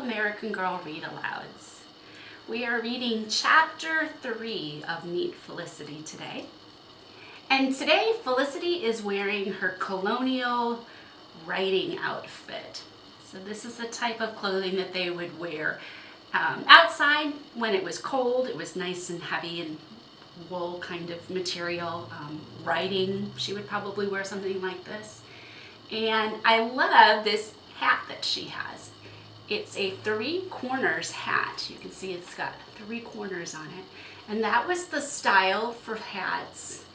American Girl Read-Alouds. We are reading Chapter 3 of Meet Felicity today. And today Felicity is wearing her Colonial writing outfit. So this is the type of clothing that they would wear outside when it was cold. It was nice and heavy and wool kind of material. Writing, she would probably wear something like this. And I love this hat that she has. It's a 3 corners hat. You can see it's got 3 corners on it. And that was the style for hats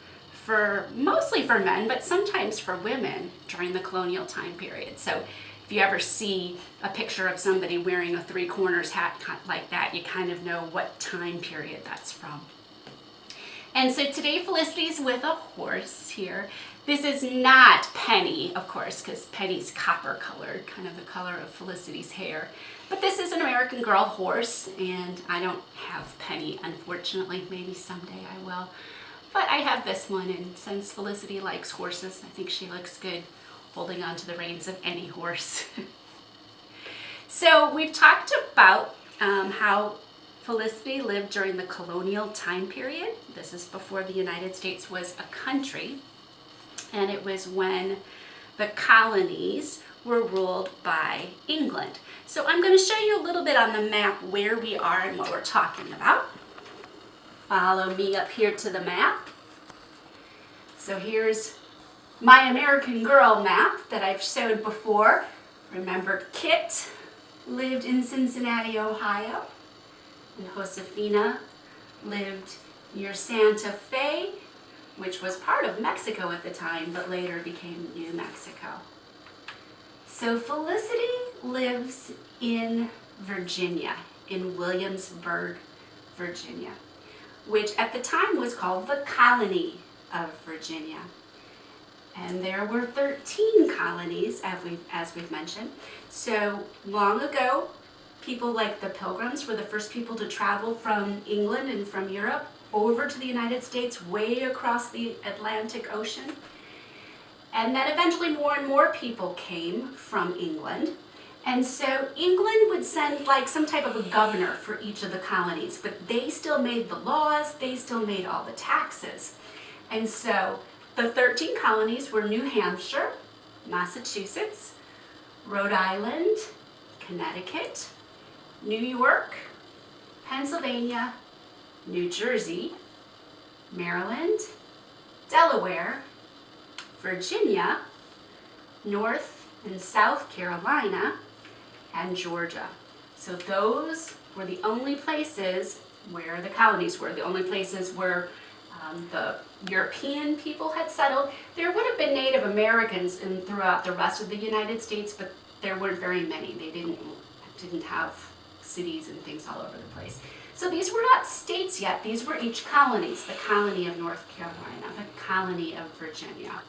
mostly for men, but sometimes for women during the colonial time period. So if you ever see a picture of somebody wearing a 3 corners hat like that, you kind of know what time period that's from. And so today Felicity's with a horse here. This is not Penny, of course, because Penny's copper colored, kind of the color of Felicity's hair. But this is an American Girl horse, and I don't have Penny, unfortunately. Maybe someday I will. But I have this one, and since Felicity likes horses, I think she looks good holding on to the reins of any horse. So we've talked about how Felicity lived during the colonial time period. This is before the United States was a country. And it was when the colonies were ruled by England. So I'm going to show you a little bit on the map where we are and what we're talking about. Follow me up here to the map. So here's my American Girl map that I've showed before. Remember, Kit lived in Cincinnati, Ohio, and Josefina lived near Santa Fe, which was part of Mexico at the time, but later became New Mexico. So Felicity lives in Virginia, in Williamsburg, Virginia, which at the time was called the Colony of Virginia. And there were 13 colonies, as we've mentioned. So long ago, people like the Pilgrims were the first people to travel from England and from Europe over to the United States, way across the Atlantic Ocean. And then eventually more and more people came from England. And so England would send like some type of a governor for each of the colonies, but they still made the laws, they still made all the taxes. And so the 13 colonies were New Hampshire, Massachusetts, Rhode Island, Connecticut, New York, Pennsylvania, New Jersey, Maryland, Delaware, Virginia, North and South Carolina, and Georgia. So those were the only places where the colonies were, the only places where the European people had settled. There would have been Native Americans throughout the rest of the United States, but there weren't very many. They didn't have cities and things all over the place. So these were not states yet. These were each colonies. The colony of North Carolina, the colony of Virginia.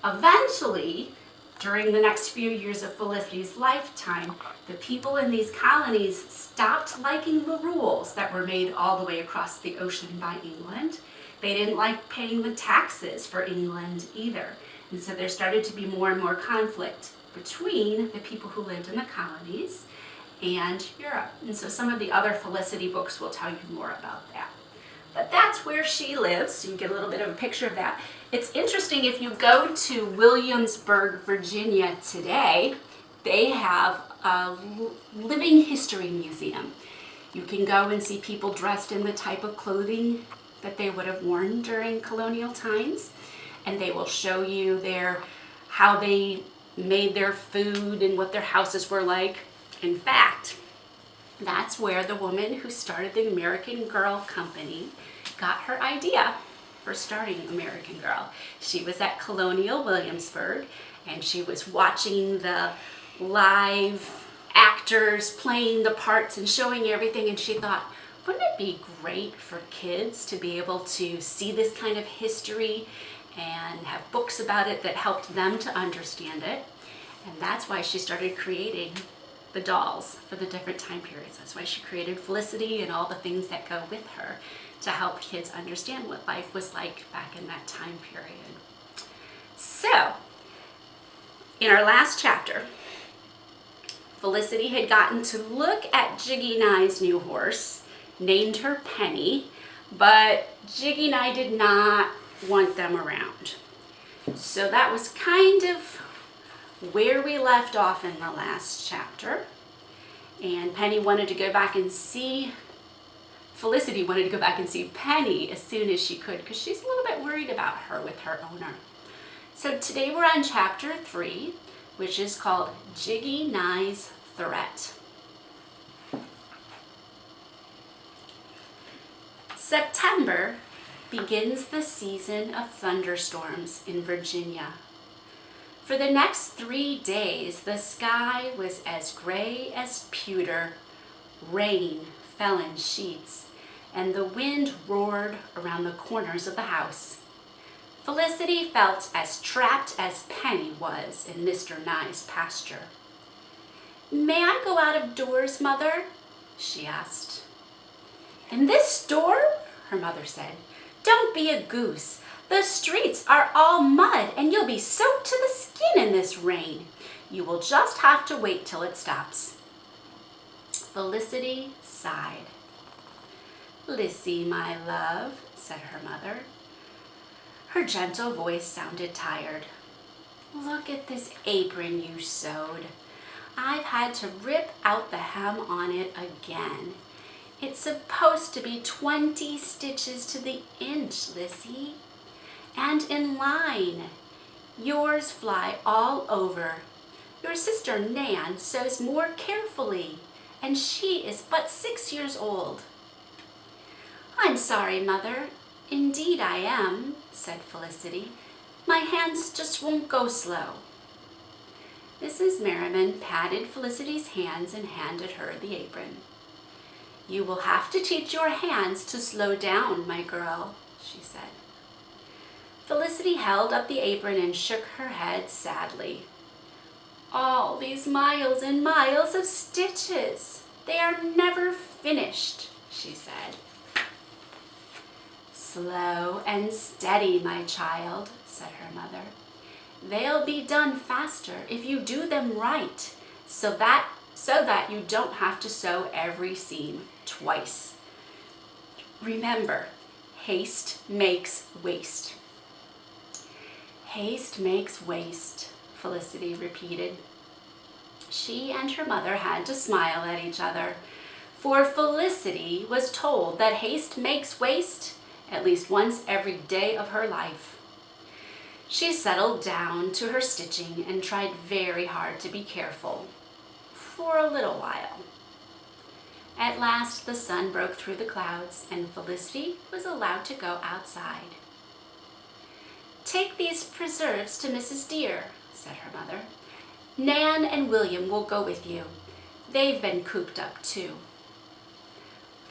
Eventually, during the next few years of Felicity's lifetime, the people in these colonies stopped liking the rules that were made all the way across the ocean by England. They didn't like paying the taxes for England either. And so there started to be more and more conflict between the people who lived in the colonies and Europe. And so some of the other Felicity books will tell you more about that. But that's where she lives, so you get a little bit of a picture of that. It's interesting, if you go to Williamsburg, Virginia today, they have a living history museum. You can go and see people dressed in the type of clothing that they would have worn during colonial times, and they will show you how they made their food and what their houses were like. In fact, that's where the woman who started the American Girl Company got her idea for starting American Girl. She was at Colonial Williamsburg, and she was watching the live actors playing the parts and showing everything, and she thought, wouldn't it be great for kids to be able to see this kind of history and have books about it that helped them to understand it? And that's why she started creating the dolls for the different time periods. That's why she created Felicity and all the things that go with her to help kids understand what life was like back in that time period. So, in our last chapter, Felicity had gotten to look at Jiggy Nye's new horse, named her Penny, but Jiggy Nye did not want them around. So that was kind of where we left off in the last chapter. And Penny wanted to go back and see, Felicity wanted to go back and see Penny as soon as she could because she's a little bit worried about her with her owner. So today we're on chapter 3, which is called Jiggy Nye's Threat. September begins the season of thunderstorms in Virginia. For the next 3 days, the sky was as gray as pewter. Rain fell in sheets, and the wind roared around the corners of the house. Felicity felt as trapped as Penny was in Mr. Nye's pasture. "May I go out of doors, Mother?" she asked. "In this storm?" her mother said. "Don't be a goose. The streets are all mud and you'll be soaked to the skin in this rain. You will just have to wait till it stops." Felicity sighed. "Lissy, my love," said her mother. Her gentle voice sounded tired. "Look at this apron you sewed. I've had to rip out the hem on it again. It's supposed to be 20 stitches to the inch, Lissy. And in line. Yours fly all over. Your sister Nan sews more carefully, and she is but 6 years old." "I'm sorry, Mother. Indeed I am," said Felicity. "My hands just won't go slow." Mrs. Merriman patted Felicity's hands and handed her the apron. "You will have to teach your hands to slow down, my girl," she said. Felicity held up the apron and shook her head sadly. "All these miles and miles of stitches. They are never finished," she said. "Slow and steady, my child," said her mother. "They'll be done faster if you do them right, so that you don't have to sew every seam twice. Remember, haste makes waste." "Haste makes waste," Felicity repeated. She and her mother had to smile at each other, for Felicity was told that haste makes waste at least once every day of her life. She settled down to her stitching and tried very hard to be careful for a little while. At last the sun broke through the clouds and Felicity was allowed to go outside. "Take these preserves to Mrs. Deer," said her mother. "Nan and William will go with you. They've been cooped up too."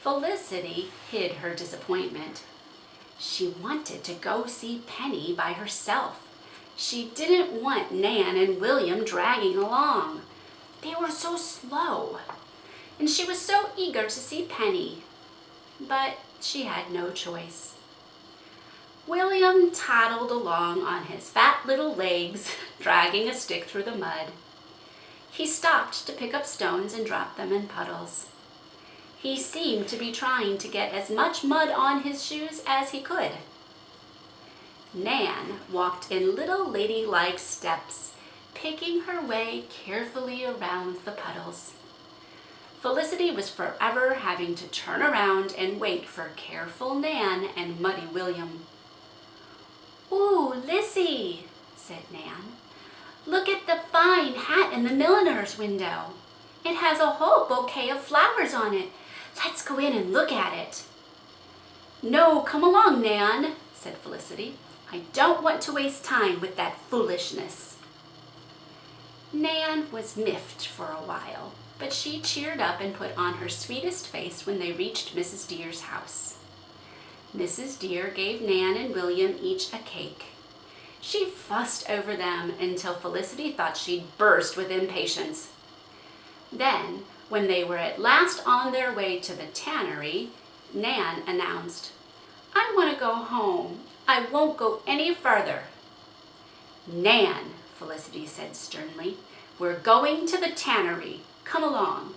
Felicity hid her disappointment. She wanted to go see Penny by herself. She didn't want Nan and William dragging along. They were so slow. And she was so eager to see Penny. But she had no choice. William toddled along on his fat little legs, dragging a stick through the mud. He stopped to pick up stones and drop them in puddles. He seemed to be trying to get as much mud on his shoes as he could. Nan walked in little ladylike steps, picking her way carefully around the puddles. Felicity was forever having to turn around and wait for careful Nan and muddy William. "Ooh, Lissy," said Nan. "Look at the fine hat in the milliner's window. It has a whole bouquet of flowers on it. Let's go in and look at it." "No, come along, Nan," said Felicity. "I don't want to waste time with that foolishness." Nan was miffed for a while, but she cheered up and put on her sweetest face when they reached Mrs. Deer's house. Mrs. Deer gave Nan and William each a cake. She fussed over them until Felicity thought she'd burst with impatience. Then, when they were at last on their way to the tannery, Nan announced, "I want to go home. I won't go any further." "Nan," Felicity said sternly, "we're going to the tannery. Come along."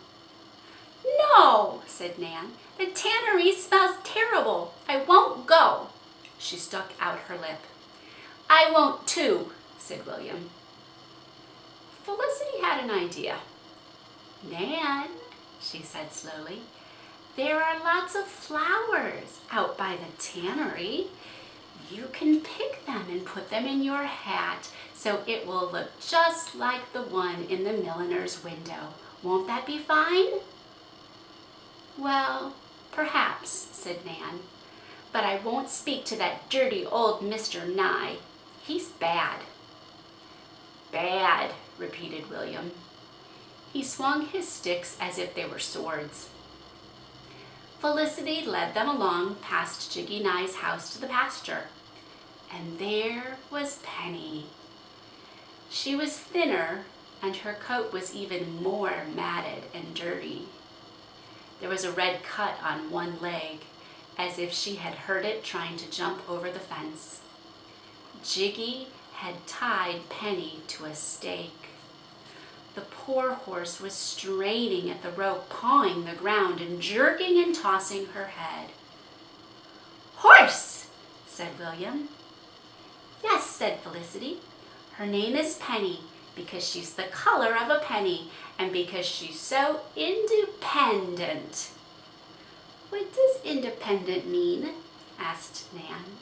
"No," said Nan. "The tannery smells terrible. I won't go." She stuck out her lip. "I won't too," said William. Felicity had an idea. "Nan," she said slowly, "there are lots of flowers out by the tannery. You can pick them and put them in your hat so it will look just like the one in the milliner's window. Won't that be fine?" "Well, perhaps," said Nan, "but I won't speak to that dirty old Mr. Nye. He's bad." "Bad," repeated William. He swung his sticks as if they were swords. Felicity led them along past Jiggy Nye's house to the pasture. And there was Penny. She was thinner, and her coat was even more matted and dirty. There was a red cut on one leg, as if she had hurt it trying to jump over the fence. Jiggy had tied Penny to a stake. The poor horse was straining at the rope, pawing the ground and jerking and tossing her head. "Horse," said William. "Yes," said Felicity. "Her name is Penny because she's the color of a penny and because she's so independent." "What does independent mean?" asked Nan.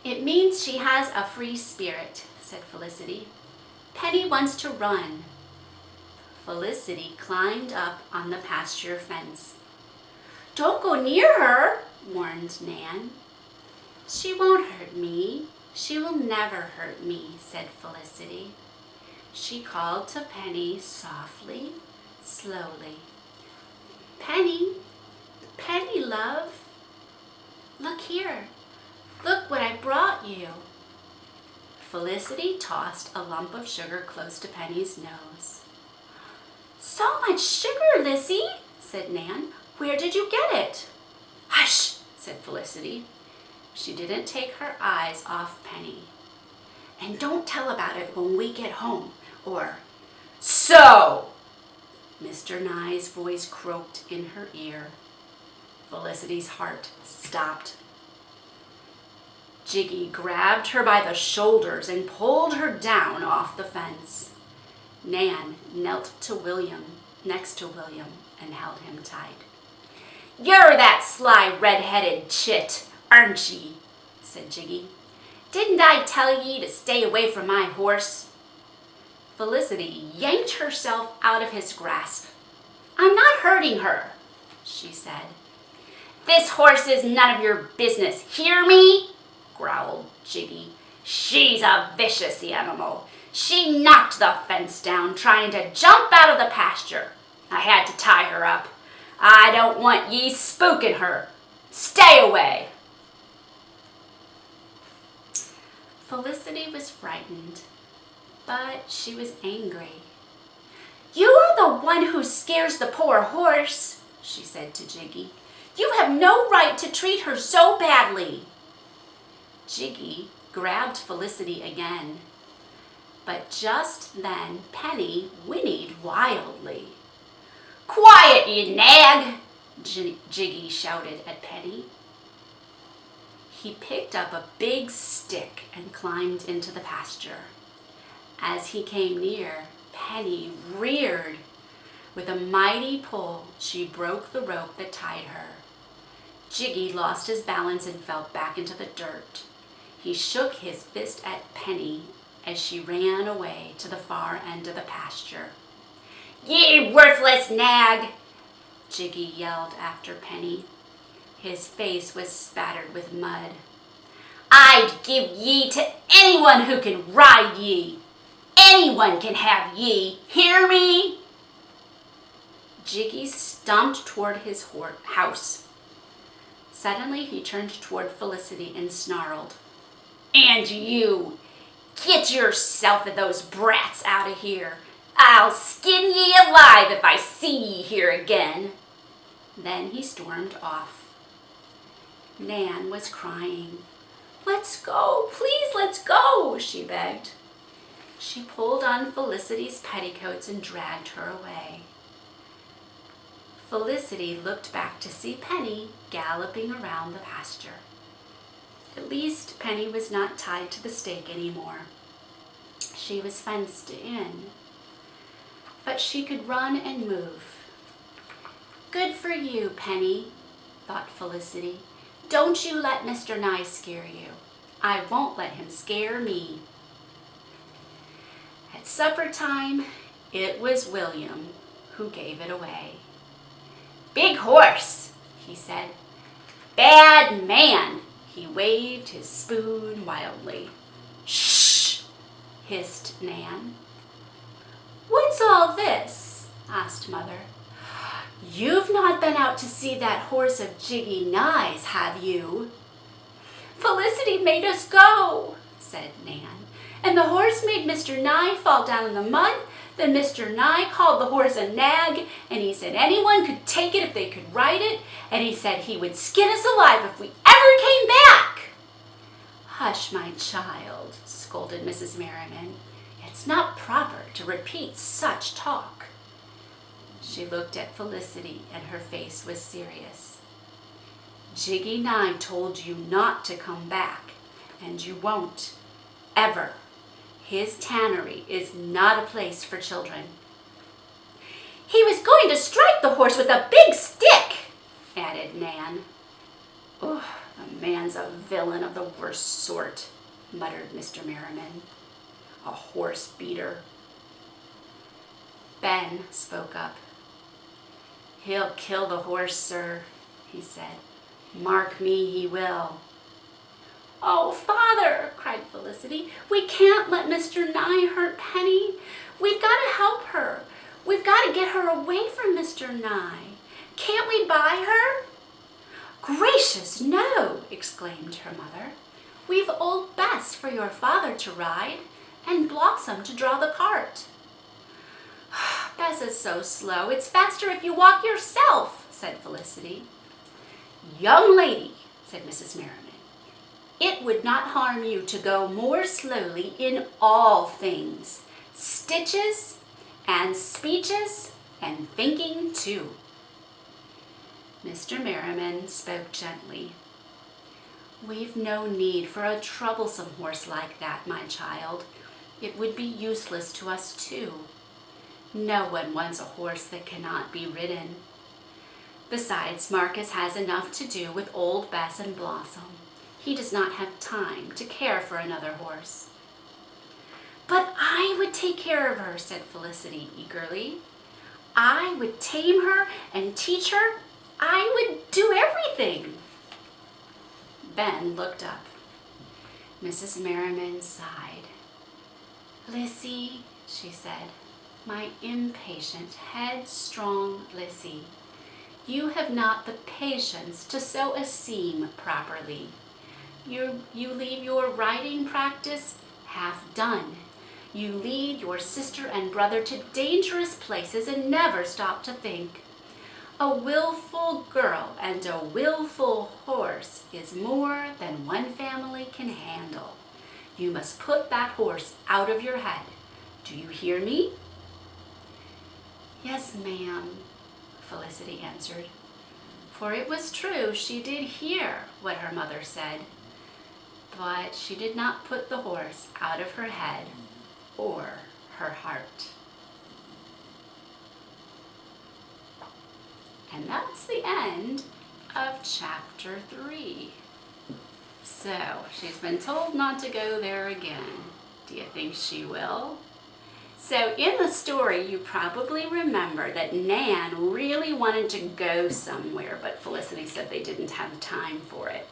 "It means she has a free spirit," said Felicity. "Penny wants to run." Felicity climbed up on the pasture fence. "Don't go near her," warned Nan. "She won't hurt me. She will never hurt me," said Felicity. She called to Penny softly, slowly. "Penny, Penny, love. Look here. Look what I brought you." Felicity tossed a lump of sugar close to Penny's nose. "So much sugar, Lissy," said Nan. "Where did you get it?" "Hush," said Felicity. She didn't take her eyes off Penny. "And don't tell about it when we get home, or—" "So!" Mr. Nye's voice croaked in her ear. Felicity's heart stopped. Jiggy grabbed her by the shoulders and pulled her down off the fence. Nan knelt to next to William, and held him tight. "You're that sly red-headed chit, aren't ye?" said Jiggy. "Didn't I tell ye to stay away from my horse?" Felicity yanked herself out of his grasp. "I'm not hurting her," she said. "This horse is none of your business, hear me?" growled Jiggy. "She's a vicious animal. She knocked the fence down trying to jump out of the pasture. I had to tie her up. I don't want ye spooking her. Stay away." Felicity was frightened, but she was angry. "You're the one who scares the poor horse," she said to Jiggy. "You have no right to treat her so badly." Jiggy grabbed Felicity again, but just then Penny whinnied wildly. "Quiet, you nag!" Jiggy shouted at Penny. He picked up a big stick and climbed into the pasture. As he came near, Penny reared. With a mighty pull, she broke the rope that tied her. Jiggy lost his balance and fell back into the dirt. He shook his fist at Penny as she ran away to the far end of the pasture. "Ye worthless nag!" Jiggy yelled after Penny. His face was spattered with mud. "I'd give ye to anyone who can ride ye. Anyone can have ye, hear me?" Jiggy stomped toward his house. Suddenly he turned toward Felicity and snarled, "And you, get yourself and those brats out of here. I'll skin ye alive if I see ye here again." Then he stormed off. Nan was crying. "Let's go, please let's go," she begged. She pulled on Felicity's petticoats and dragged her away. Felicity looked back to see Penny galloping around the pasture. At least Penny was not tied to the stake anymore. She was fenced in, but she could run and move. Good for you, Penny, thought Felicity. Don't you let Mr. Nye scare you. I won't let him scare me. At supper time, it was William who gave it away. Big horse, he said. Bad man. He waved his spoon wildly. Shh, hissed Nan. What's all this? Asked Mother. You've not been out to see that horse of Jiggy Nye's, have you? Felicity made us go, said Nan, and the horse made Mr. Nye fall down in the mud. Then Mr. Nye called the horse a nag, and he said anyone could take it if they could ride it, and he said he would skin us alive if we ever came back. Hush, my child, scolded Mrs. Merriman. It's not proper to repeat such talk. She looked at Felicity, and her face was serious. Jiggy Nye told you not to come back, and you won't, ever. His tannery is not a place for children. He was going to strike the horse with a big stick, added Nan. Oh, the man's a villain of the worst sort, muttered Mr. Merriman. A horse beater. Ben spoke up. He'll kill the horse, sir, he said. Mark me, he will. Oh, Father, cried Felicity, we can't let Mr. Nye hurt Penny. We've got to help her. We've got to get her away from Mr. Nye. Can't we buy her? Gracious, no, exclaimed her mother. We've old Bess for your father to ride, and Blossom to draw the cart. Bess is so slow. It's faster if you walk yourself, said Felicity. Young lady, said Mrs. Merriman, it would not harm you to go more slowly in all things, stitches and speeches and thinking too. Mr. Merriman spoke gently. We've no need for a troublesome horse like that, my child. It would be useless to us too. No one wants a horse that cannot be ridden. Besides, Marcus has enough to do with old Bess and Blossom. He does not have time to care for another horse. But I would take care of her, said Felicity eagerly. I would tame her and teach her. I would do everything. Ben looked up. Mrs. Merriman sighed. Lissy, she said, my impatient, headstrong Lissy, you have not the patience to sew a seam properly. You leave your riding practice half done. You lead your sister and brother to dangerous places and never stop to think. A willful girl and a willful horse is more than one family can handle. You must put that horse out of your head. Do you hear me? Yes, ma'am, Felicity answered. For it was true, she did hear what her mother said. But she did not put the horse out of her head or her heart. And that's the end of chapter 3. So, she's been told not to go there again. Do you think she will? So, in the story, you probably remember that Nan really wanted to go somewhere, but Felicity said they didn't have time for it.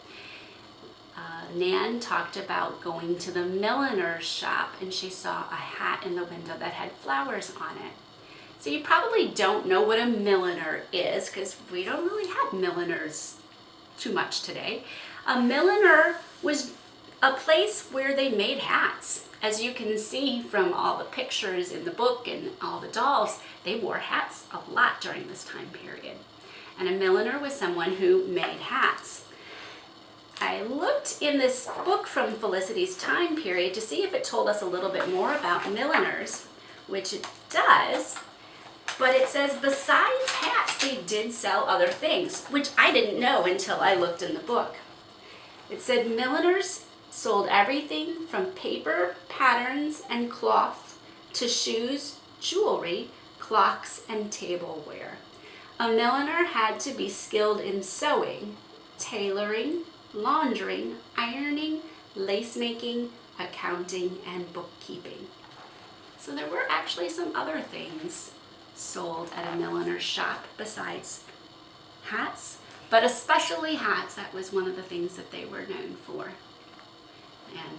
Nan talked about going to the milliner's shop, and she saw a hat in the window that had flowers on it. So you probably don't know what a milliner is, because we don't really have milliners too much today. A milliner was a place where they made hats. As you can see from all the pictures in the book and all the dolls, they wore hats a lot during this time period. And a milliner was someone who made hats. I I looked in this book from Felicity's time period to see if it told us a little bit more about milliners, which it does, but it says besides hats, they did sell other things, which I didn't know until I looked in the book. It said milliners sold everything from paper, patterns, and cloth to shoes, jewelry, clocks, and tableware. A milliner had to be skilled in sewing, tailoring, laundering, ironing, lace making, accounting, and bookkeeping. So there were actually some other things sold at a milliner's shop besides hats, but especially hats. That was one of the things that they were known for. And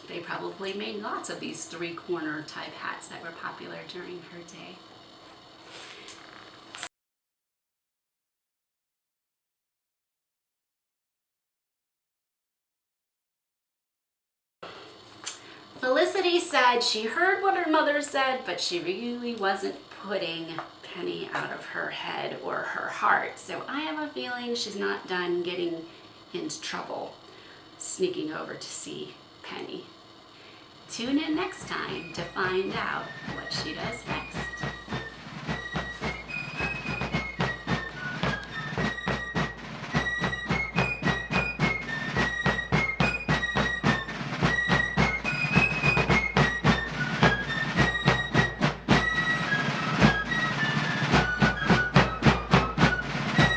they probably made lots of these three-corner type hats that were popular during her day. Felicity said she heard what her mother said, but she really wasn't putting Penny out of her head or her heart. So I have a feeling she's not done getting into trouble, sneaking over to see Penny. Tune in next time to find out what she does next.